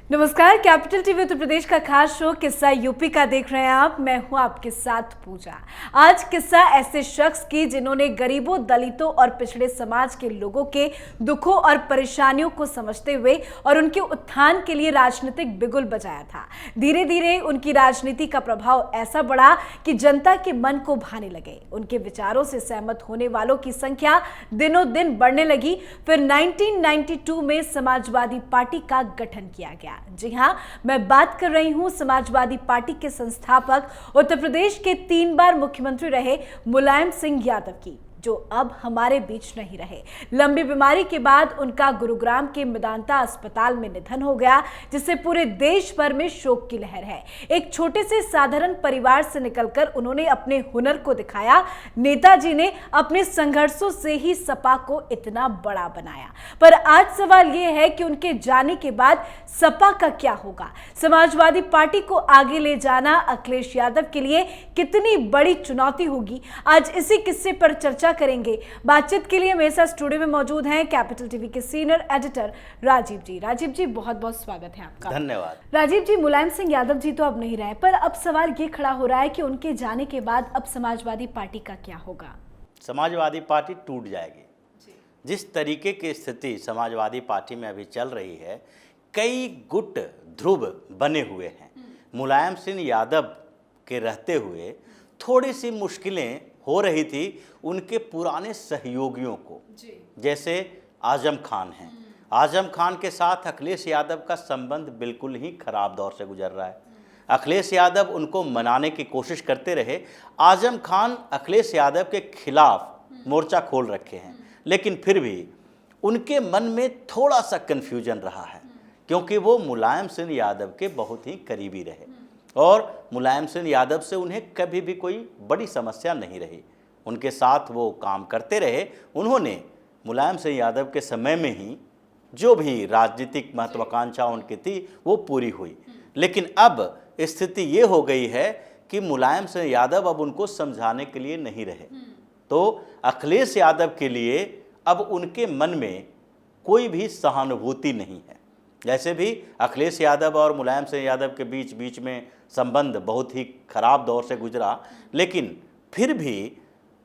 नमस्कार, capital TV Uttar Pradesh का खास शो किस्सा यूपी का देख रहे हैं आप। मैं हूं आपके साथ पूजा। आज किस्सा ऐसे शख्स की जिन्होंने गरीबों, दलितों और पिछड़े समाज के लोगों के दुखों और परेशानियों को समझते हुए और उनके उत्थान के लिए राजनीतिक बिगुल बजाया था। धीरे धीरे उनकी राजनीति का प्रभाव ऐसा बढ़ा कि जनता के मन को भाने लगे। उनके विचारों से सहमत होने वालों की संख्या दिनों दिन बढ़ने लगी। फिर 1992 में समाजवादी पार्टी का गठन किया गया। जी हां, मैं बात कर रही हूं समाजवादी पार्टी के संस्थापक, उत्तर प्रदेश के 3 बार मुख्यमंत्री रहे मुलायम सिंह यादव की, जो अब हमारे बीच नहीं रहे। लंबी बीमारी के बाद उनका गुरुग्राम के मेदांता अस्पताल में निधन हो गया, जिससे पूरे देश भर में शोक की लहर है। एक छोटे से साधारण परिवार से निकलकर उन्होंने अपने हुनर को दिखाया। नेताजी ने अपने संघर्षों से ही सपा को इतना बड़ा बनाया। पर आज सवाल यह है कि उनके जाने के बाद सपा का क्या होगा? समाजवादी पार्टी को आगे ले जाना अखिलेश यादव के लिए कितनी बड़ी चुनौती होगी? आज इसी किस्से पर चर्चा करेंगे। बातचीत के लिए मेरे साथ स्टूडियो में मौजूद हैं कैपिटल टीवी के सीनियर एडिटर राजीव जी। राजीव जी, बहुत बहुत स्वागत है आपका। धन्यवाद। राजीव जी, मुलायम सिंह यादव जी तो अब नहीं रहे, पर अब सवाल ये खड़ा हो रहा है कि उनके जाने के बाद अब समाजवादी पार्टी का क्या होगा? समाजवादी पार्टी टूट जाएगी। जिस तरीके की स्थिति समाजवादी पार्टी में अभी चल रही है, कई गुट ध्रुव बने हुए हैं। मुलायम सिंह यादव के रहते हुए थोड़ी सी मुश्किलें हो रही थी उनके पुराने सहयोगियों को, जैसे आजम खान हैं। आजम खान के साथ अखिलेश यादव का संबंध बिल्कुल ही खराब दौर से गुजर रहा है। अखिलेश यादव उनको मनाने की कोशिश करते रहे। आजम खान अखिलेश यादव के खिलाफ मोर्चा खोल रखे हैं, लेकिन फिर भी उनके मन में थोड़ा सा कन्फ्यूजन रहा है, क्योंकि वो मुलायम सिंह यादव के बहुत ही करीबी रहे और मुलायम सिंह यादव से उन्हें कभी भी कोई बड़ी समस्या नहीं रही। उनके साथ वो काम करते रहे। उन्होंने मुलायम सिंह यादव के समय में ही जो भी राजनीतिक महत्वाकांक्षा उनकी थी वो पूरी हुई। लेकिन अब स्थिति ये हो गई है कि मुलायम सिंह यादव अब उनको समझाने के लिए नहीं रहे, तो अखिलेश यादव के लिए अब उनके मन में कोई भी सहानुभूति नहीं है। जैसे भी अखिलेश यादव और मुलायम सिंह यादव के बीच में संबंध बहुत ही खराब दौर से गुजरा, लेकिन फिर भी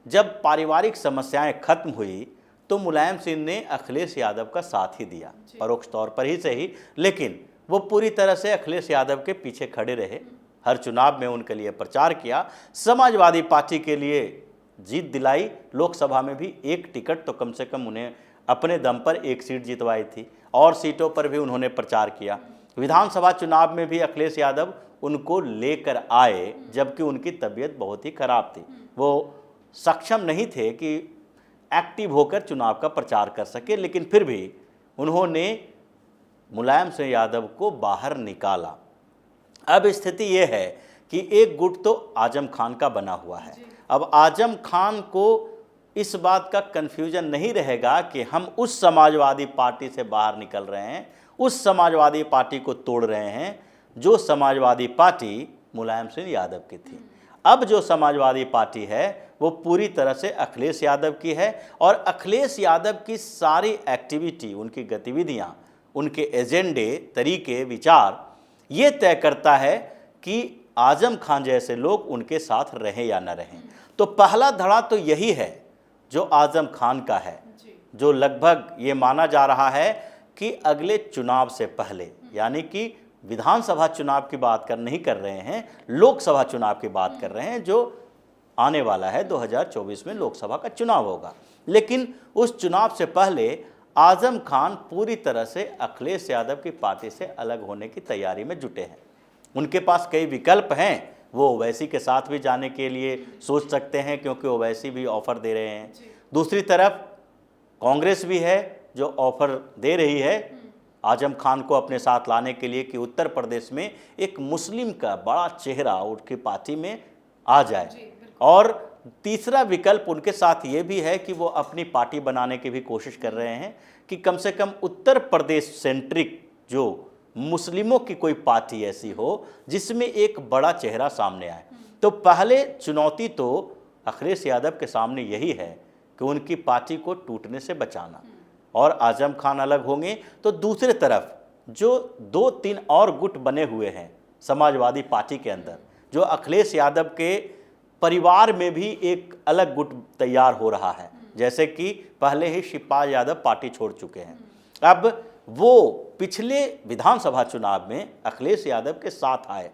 जब पारिवारिक समस्याएं खत्म हुई तो मुलायम सिंह ने अखिलेश यादव का साथ ही दिया, परोक्ष तौर पर ही सही, लेकिन वो पूरी तरह से अखिलेश यादव के पीछे खड़े रहे। हर चुनाव में उनके लिए प्रचार किया, समाजवादी पार्टी के लिए जीत दिलाई। लोकसभा में भी एक टिकट तो कम से कम उन्हें अपने दम पर एक सीट जितवाई थी और सीटों पर भी उन्होंने प्रचार किया। विधानसभा चुनाव में भी अखिलेश यादव उनको लेकर आए, जबकि उनकी तबीयत बहुत ही खराब थी। वो सक्षम नहीं थे कि एक्टिव होकर चुनाव का प्रचार कर सके, लेकिन फिर भी उन्होंने मुलायम सिंह यादव को बाहर निकाला। अब स्थिति ये है कि एक गुट तो आजम खान का बना हुआ है। अब आजम खान को इस बात का कन्फ्यूजन नहीं रहेगा कि हम उस समाजवादी पार्टी से बाहर निकल रहे हैं, उस समाजवादी पार्टी को तोड़ रहे हैं जो समाजवादी पार्टी मुलायम सिंह यादव की थी। अब जो समाजवादी पार्टी है वो पूरी तरह से अखिलेश यादव की है और अखिलेश यादव की सारी एक्टिविटी, उनकी गतिविधियां, उनके एजेंडे, तरीके, विचार ये तय करता है कि आजम खान जैसे लोग उनके साथ रहें या न रहें। तो पहला धड़ा तो यही है जो आजम खान का है, जो लगभग ये माना जा रहा है कि अगले चुनाव से पहले, यानी कि विधानसभा चुनाव की बात नहीं कर रहे हैं, लोकसभा चुनाव की बात कर रहे हैं, जो आने वाला है। 2024 में लोकसभा का चुनाव होगा, लेकिन उस चुनाव से पहले आजम खान पूरी तरह से अखिलेश यादव की पार्टी से अलग होने की तैयारी में जुटे हैं। उनके पास कई विकल्प हैं। वो ओवैसी के साथ भी जाने के लिए सोच सकते हैं, क्योंकि ओवैसी भी ऑफर दे रहे हैं। दूसरी तरफ कांग्रेस भी है जो ऑफर दे रही है आजम खान को अपने साथ लाने के लिए कि उत्तर प्रदेश में एक मुस्लिम का बड़ा चेहरा उनकी पार्टी में आ जाए। और तीसरा विकल्प उनके साथ ये भी है कि वो अपनी पार्टी बनाने की भी कोशिश कर रहे हैं कि कम से कम उत्तर प्रदेश सेंट्रिक जो मुस्लिमों की कोई पार्टी ऐसी हो जिसमें एक बड़ा चेहरा सामने आए। तो पहले चुनौती तो अखिलेश यादव के सामने यही है कि उनकी पार्टी को टूटने से बचाना, और आजम खान अलग होंगे तो दूसरे तरफ जो 2-3 और गुट बने हुए हैं समाजवादी पार्टी के अंदर, जो अखिलेश यादव के परिवार में भी एक अलग गुट तैयार हो रहा है। जैसे कि पहले ही शिवपाल यादव पार्टी छोड़ चुके हैं, अब वो पिछले विधानसभा चुनाव में अखिलेश यादव के साथ आए।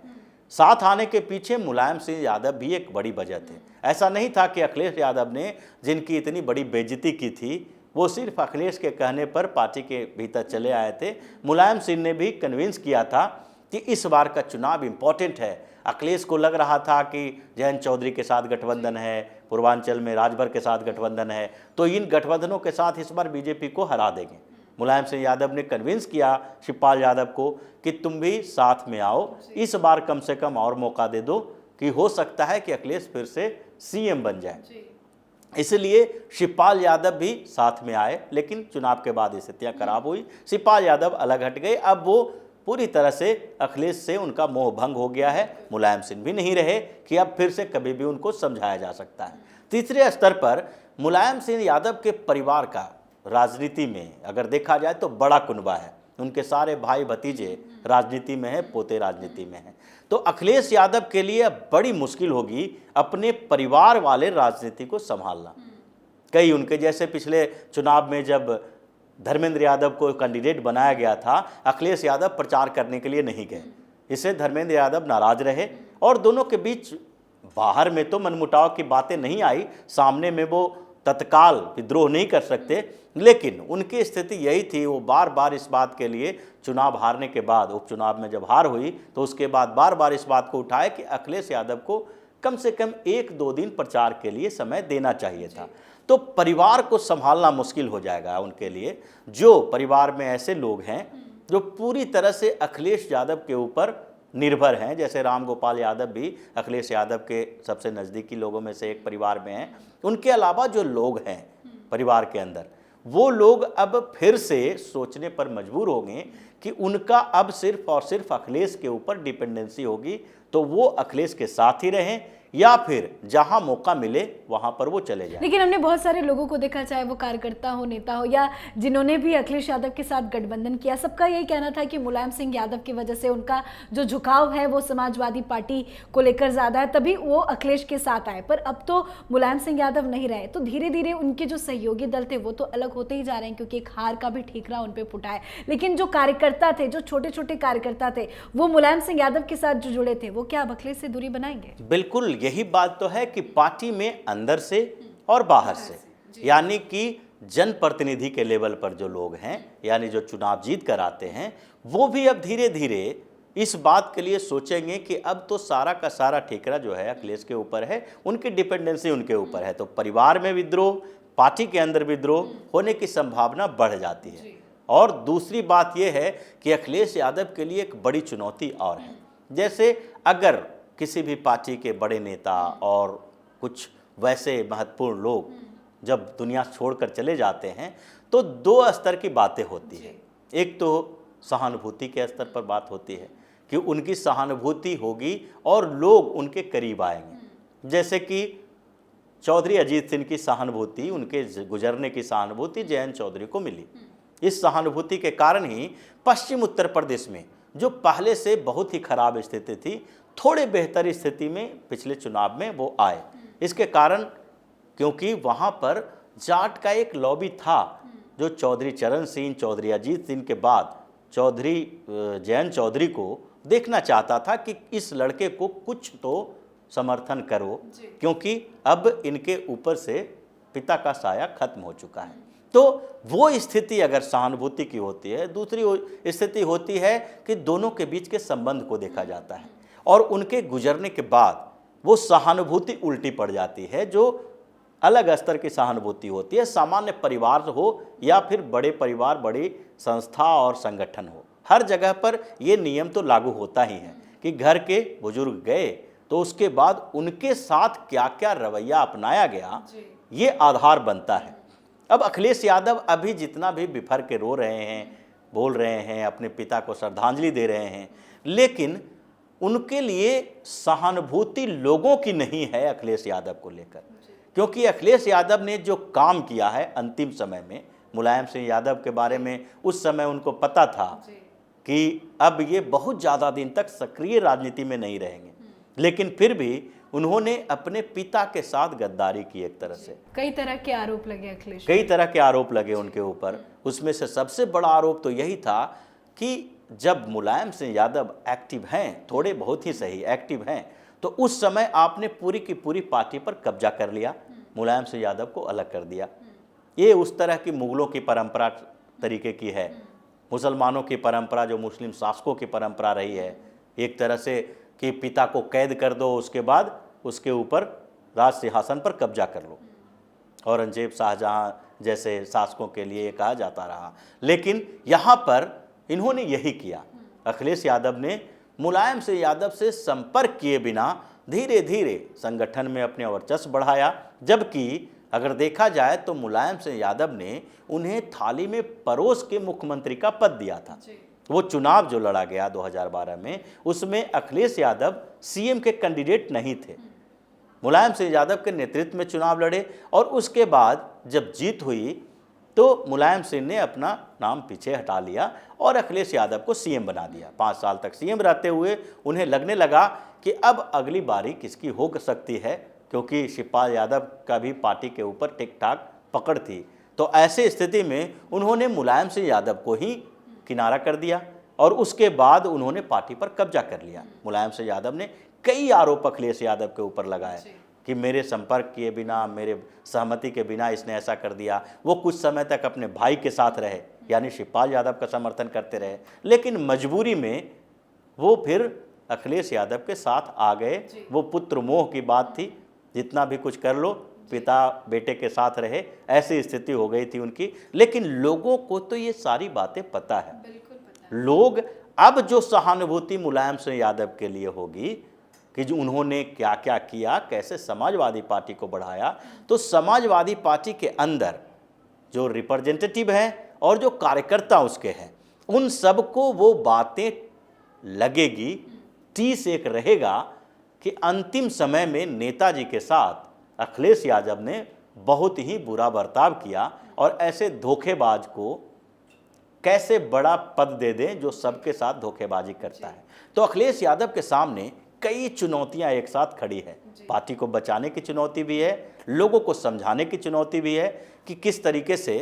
साथ आने के पीछे मुलायम सिंह यादव भी एक बड़ी वजह थे। ऐसा नहीं था कि अखिलेश यादव ने जिनकी इतनी बड़ी बेइज्जती की थी वो सिर्फ अखिलेश के कहने पर पार्टी के भीतर चले आए थे। मुलायम सिंह ने भी कन्विंस किया था कि इस बार का चुनाव इम्पोर्टेंट है। अखिलेश को लग रहा था कि जयंत चौधरी के साथ गठबंधन है, पूर्वांचल में राजभर के साथ गठबंधन है, तो इन गठबंधनों के साथ इस बार बीजेपी को हरा देंगे। मुलायम सिंह यादव ने कन्विंस किया शिवपाल यादव को कि तुम भी साथ में आओ, इस बार कम से कम और मौका दे दो कि हो सकता है कि अखिलेश फिर से सीएम बन जाए। इसलिए शिवपाल यादव भी साथ में आए, लेकिन चुनाव के बाद स्थितियां खराब हुई, शिवपाल यादव अलग हट गए। अब वो पूरी तरह से अखिलेश से उनका मोह भंग हो गया है। मुलायम सिंह भी नहीं रहे कि अब फिर से कभी भी उनको समझाया जा सकता है। तीसरे स्तर पर मुलायम सिंह यादव के परिवार का राजनीति में अगर देखा जाए तो बड़ा कुनबा है। उनके सारे भाई भतीजे राजनीति में हैं, पोते राजनीति में हैं। तो अखिलेश यादव के लिए बड़ी मुश्किल होगी अपने परिवार वाले राजनीति को संभालना। कई उनके जैसे पिछले चुनाव में जब धर्मेंद्र यादव को कैंडिडेट बनाया गया था, अखिलेश यादव प्रचार करने के लिए नहीं गए। इससे धर्मेंद्र यादव नाराज रहे और दोनों के बीच बाहर में तो मनमुटाव की बातें नहीं आई, सामने में वो तत्काल विद्रोह नहीं कर सकते, लेकिन उनकी स्थिति यही थी। वो बार बार इस बात के लिए चुनाव हारने के बाद, उपचुनाव में जब हार हुई तो उसके बाद बार बार इस बात को उठाए कि अखिलेश यादव को कम से कम 1-2 दिन प्रचार के लिए समय देना चाहिए था। तो परिवार को संभालना मुश्किल हो जाएगा उनके लिए। जो परिवार में ऐसे लोग हैं जो पूरी तरह से अखिलेश यादव के ऊपर निर्भर हैं, जैसे राम गोपाल यादव भी अखिलेश यादव के सबसे नज़दीकी लोगों में से एक परिवार में हैं। उनके अलावा जो लोग हैं परिवार के अंदर, वो लोग अब फिर से सोचने पर मजबूर होंगे कि उनका अब सिर्फ और सिर्फ अखिलेश के ऊपर डिपेंडेंसी होगी, तो वो अखिलेश के साथ ही रहें या फिर जहां मौका मिले वहां पर वो चले जाएं। लेकिन हमने बहुत सारे लोगों को देखा, चाहे वो कार्यकर्ता हो, नेता हो, या जिन्होंने भी अखिलेश यादव के साथ गठबंधन किया, सबका यही कहना था कि मुलायम सिंह यादव की वजह से उनका जो झुकाव है वो समाजवादी पार्टी को लेकर ज़्यादा है, तभी वो अखिलेश के साथ आए। पर अब तो मुलायम सिंह यादव नहीं रहे, तो धीरे धीरे उनके जो सहयोगी दल थे वो तो अलग होते ही जा रहे हैं, क्योंकि एक हार का भी ठीकरा उन पर फुटा है। लेकिन जो कार्यकर्ता थे, जो छोटे छोटे कार्यकर्ता थे, वो मुलायम सिंह यादव के साथ जो जुड़े थे, वो क्या अब अखिलेश से दूरी बनाएंगे? बिल्कुल यही बात तो है कि पार्टी में अंदर से और बाहर से, यानी कि जनप्रतिनिधि के लेवल पर जो लोग हैं, यानी जो चुनाव जीत कर आते हैं, वो भी अब धीरे धीरे इस बात के लिए सोचेंगे कि अब तो सारा का सारा ठेकरा जो है अखिलेश के ऊपर है, उनकी डिपेंडेंसी उनके ऊपर है। तो परिवार में विद्रोह, पार्टी के अंदर विद्रोह होने की संभावना बढ़ जाती है। और दूसरी बात यह है कि अखिलेश यादव के लिए एक बड़ी चुनौती और है। जैसे अगर किसी भी पार्टी के बड़े नेता और कुछ वैसे महत्वपूर्ण लोग जब दुनिया छोड़कर चले जाते हैं तो 2 स्तर की बातें होती है। एक तो सहानुभूति के स्तर पर बात होती है कि उनकी सहानुभूति होगी और लोग उनके करीब आएंगे। जैसे कि चौधरी अजीत सिंह की सहानुभूति, उनके गुजरने की सहानुभूति जयंत चौधरी को मिली। इस सहानुभूति के कारण ही पश्चिम उत्तर प्रदेश में जो पहले से बहुत ही खराब स्थिति थी, थोड़े बेहतर स्थिति में पिछले चुनाव में वो आए। इसके कारण क्योंकि वहाँ पर जाट का एक लॉबी था जो चौधरी चरण सिंह, चौधरी अजीत सिंह के बाद चौधरी जयंत चौधरी को देखना चाहता था कि इस लड़के को कुछ तो समर्थन करो, क्योंकि अब इनके ऊपर से पिता का साया खत्म हो चुका है। तो वो स्थिति अगर सहानुभूति की होती है, दूसरी स्थिति होती है कि दोनों के बीच के संबंध को देखा जाता है और उनके गुजरने के बाद वो सहानुभूति उल्टी पड़ जाती है, जो अलग स्तर की सहानुभूति होती है। सामान्य परिवार हो या फिर बड़े परिवार, बड़ी संस्था और संगठन हो, हर जगह पर ये नियम तो लागू होता ही है कि घर के बुजुर्ग गए तो उसके बाद उनके साथ क्या क्या रवैया अपनाया गया, ये आधार बनता है। अब अखिलेश यादव अभी जितना भी बिफर के रो रहे हैं, बोल रहे हैं, अपने पिता को श्रद्धांजलि दे रहे हैं, लेकिन उनके लिए सहानुभूति लोगों की नहीं है अखिलेश यादव को लेकर, क्योंकि अखिलेश यादव ने जो काम किया है अंतिम समय में, मुलायम सिंह यादव के बारे में उस समय उनको पता था कि अब ये बहुत ज़्यादा दिन तक सक्रिय राजनीति में नहीं रहेंगे, लेकिन फिर भी उन्होंने अपने पिता के साथ गद्दारी की। एक तरह से कई तरह के आरोप लगे अखिलेश, कई तरह के आरोप लगे उनके ऊपर। उसमें से सबसे बड़ा आरोप तो यही था कि जब मुलायम सिंह यादव एक्टिव हैं, थोड़े बहुत ही सही एक्टिव हैं, तो उस समय आपने पूरी की पूरी पार्टी पर कब्जा कर लिया, मुलायम सिंह यादव को अलग कर दिया। ये उस तरह की मुगलों की परंपरा तरीके की है, मुसलमानों की परंपरा, जो मुस्लिम शासकों की परंपरा रही है, एक तरह से कि पिता को कैद कर दो, उसके बाद उसके ऊपर राज सिंहासन पर कब्जा कर लो। औरंगजेब, शाहजहाँ जैसे शासकों के लिए ये कहा जाता रहा, लेकिन यहाँ पर इन्होंने यही किया। अखिलेश यादव ने मुलायम सिंह यादव से संपर्क किए बिना धीरे धीरे संगठन में अपने वर्चस्व बढ़ाया, जबकि अगर देखा जाए तो मुलायम सिंह यादव ने उन्हें थाली में परोस के मुख्यमंत्री का पद दिया था। वो चुनाव जो लड़ा गया 2012 में, उसमें अखिलेश यादव सीएम के कैंडिडेट नहीं थे, मुलायम सिंह यादव के नेतृत्व में चुनाव लड़े, और उसके बाद जब जीत हुई तो मुलायम सिंह ने अपना नाम पीछे हटा लिया और अखिलेश यादव को सीएम बना दिया। 5 साल तक सीएम रहते हुए उन्हें लगने लगा कि अब अगली बारी किसकी हो सकती है, क्योंकि शिवपाल यादव का भी पार्टी के ऊपर ठीक ठाक पकड़ थी। तो ऐसे स्थिति में उन्होंने मुलायम सिंह यादव को ही किनारा कर दिया और उसके बाद उन्होंने पार्टी पर कब्जा कर लिया। मुलायम सिंह यादव ने कई आरोप अखिलेश यादव के ऊपर लगाए कि मेरे संपर्क किए बिना, मेरे सहमति के बिना इसने ऐसा कर दिया। वो कुछ समय तक अपने भाई के साथ रहे, यानी शिवपाल यादव का समर्थन करते रहे, लेकिन मजबूरी में वो फिर अखिलेश यादव के साथ आ गए। वो पुत्र मोह की बात थी, जितना भी कुछ कर लो, पिता बेटे के साथ रहे, ऐसी स्थिति हो गई थी उनकी। लेकिन लोगों को तो ये सारी बातें पता है। लोग अब जो सहानुभूति मुलायम सिंह यादव के लिए होगी कि जो उन्होंने क्या क्या किया, कैसे समाजवादी पार्टी को बढ़ाया, तो समाजवादी पार्टी के अंदर जो रिप्रेजेंटेटिव हैं और जो कार्यकर्ता उसके हैं, उन सबको वो बातें लगेगी, टीस एक रहेगा कि अंतिम समय में नेताजी के साथ अखिलेश यादव ने बहुत ही बुरा बर्ताव किया और ऐसे धोखेबाज को कैसे बड़ा पद दे दें जो सबके साथ धोखेबाजी करता है। तो अखिलेश यादव के सामने कई चुनौतियां एक साथ खड़ी है। पार्टी को बचाने की चुनौती भी है, लोगों को समझाने की चुनौती भी है कि किस तरीके से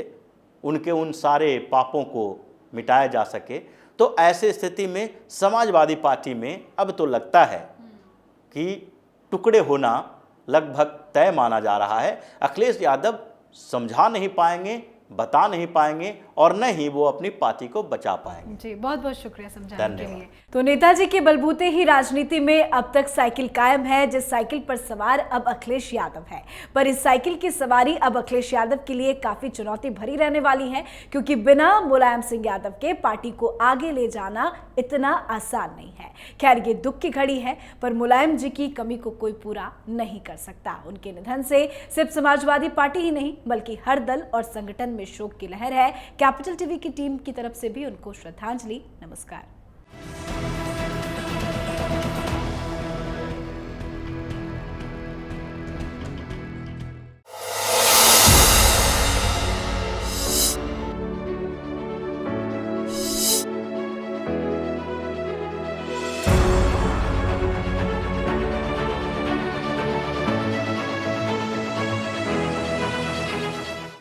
उनके उन सारे पापों को मिटाया जा सके। तो ऐसे स्थिति में समाजवादी पार्टी में अब तो लगता है कि टुकड़े होना लगभग तय माना जा रहा है। अखिलेश यादव समझा नहीं पाएंगे, बता नहीं पाएंगे और न ही वो अपनी पार्टी को बचा पाएंगे। जी, बहुत बहुत शुक्रिया समझाने के लिए। तो नेताजी के बलबूते ही राजनीति में अब तक साइकिल कायम है, जिस साइकिल पर सवार अब अखिलेश यादव है। पर इस साइकिल की सवारी अब अखिलेश यादव के लिए काफी चुनौती भरी रहने वाली है, क्योंकि बिना मुलायम सिंह यादव के पार्टी को आगे ले जाना इतना आसान नहीं है। खैर, ये दुख की घड़ी है, पर मुलायम जी की कमी को कोई पूरा नहीं कर सकता। उनके निधन से सिर्फ समाजवादी पार्टी ही नहीं, बल्कि हर दल और संगठन में शोक की लहर है। कैपिटल टीवी की टीम की तरफ से भी उनको श्रद्धांजलि। नमस्कार।